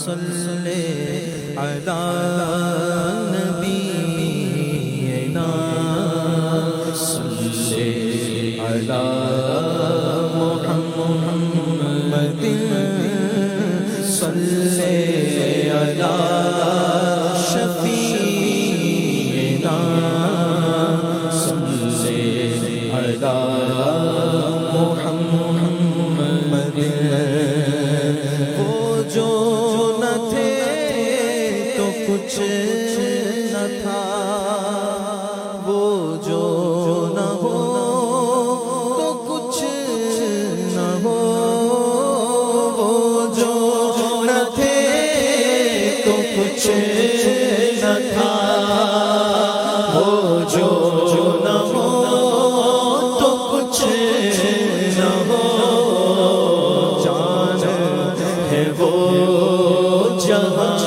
صلی علی نبینا صلی علی محمد صلی علی شفیعنا صلی علی محمد وہ جو نہ تھے تو کچھ نہ تھا وہ جو نہ ہو تو کچھ نہ ہو وہ جو نہ تھے تو کچھ نہ تھا وہ جو نہ ہو تو کچھ نہ ہو جان ہے وہ جہان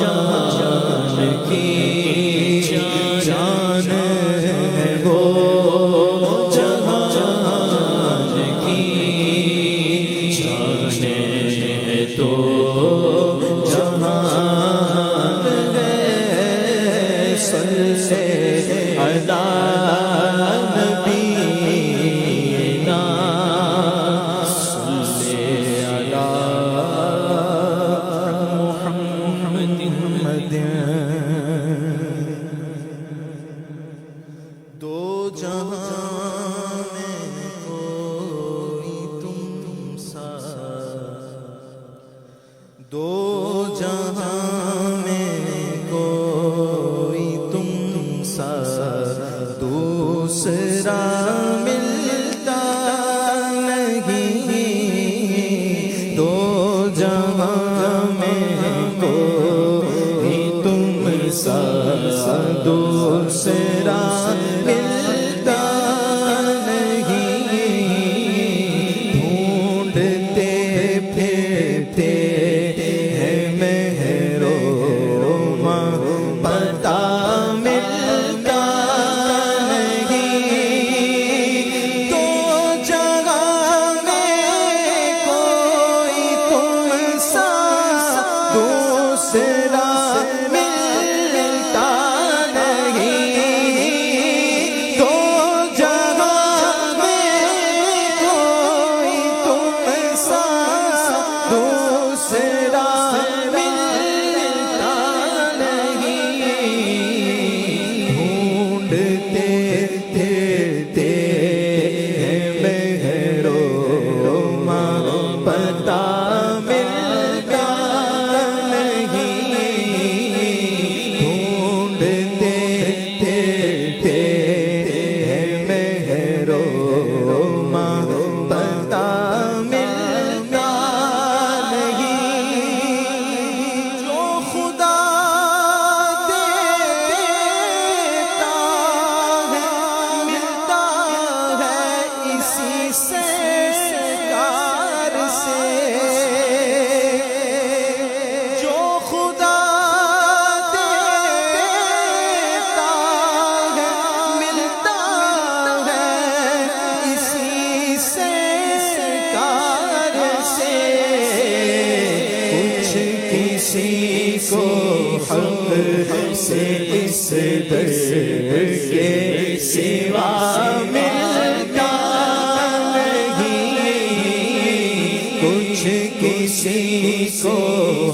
کی جان ہے وہ جہان کی جان ہے تو جہان ہے صلی علی نبینا صلی علی محمد دو جہاں میں کوئی تم سا دو جہاں میں کوئی تم سا دوسرا ملتا نہیں دو جہاں میں کوئی تم سا دوسرا ملتا نہیں ڈھونڈتے پھرتے ہیں محروم پتہ ملتا نہیں دو جگہ میں کوئی تم سا دوسرا ملتا نہیں دو جگہ میں کوئی تم سا دوسرا ملتا نہیں ڈھونڈتے پھرتے ہیں محروم پتہ ملتا نہیں ڈھونڈتے پھرتے ہیں محروم پتہ ملتا نہیں جو خدا دیتا ہے ملتا ہے اسی سے سرکار سے جو خدا دیتا ہے ملتا ہے اسی سے سرکار سے کچھ کسی کو حق سے اس در کے سوا ملتا نہیں کچھ کسی کو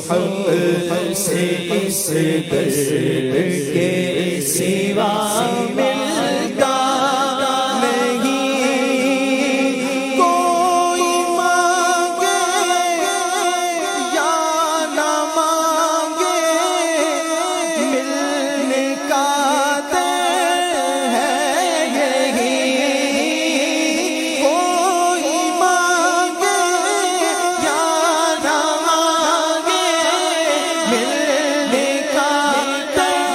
حق سے اس در کے سوا ملتا نہیں کوئی مانگے یا نہ مانگے ملنے کا در ہے یہی کوئی مانگے یا نہ مانگے ملنے کا در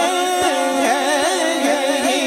ہے یہی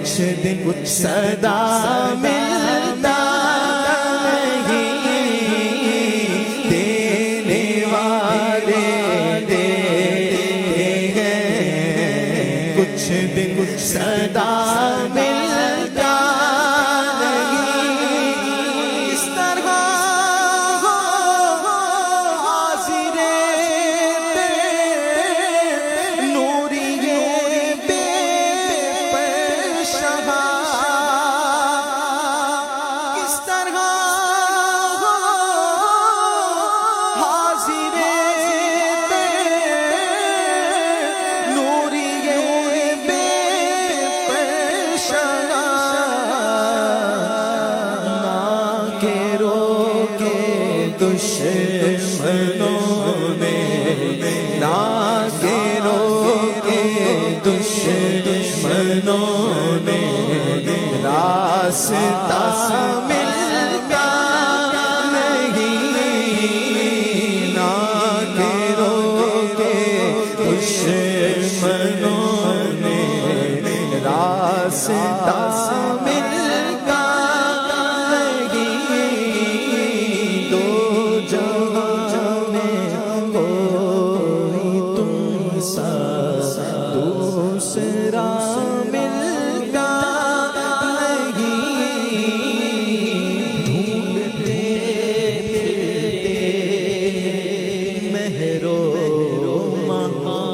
کچھ دن صدا ملتا نہیں، دینے والے دیتے ہیں، کچھ دن صدا ملتا نہیں، اس طرح حاضر نوریے بے پرشہ، اس طرح حاضر نوریے بے پرشہ، نہ کہ روکے دشمنوں نے، نہ کہ روکے دشمنوں نے، راستہ ملتا نہیں، نہ کہ روکے دشمنوں نے، راستہ ملتا نہیں، دو جہاں میں کوئی تم سا دوسرا ملتا نہیں، ڈھونڈتے پھرتے مہرو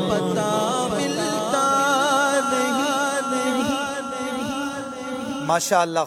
پتا ملتا نہیں۔ ماشاء اللہ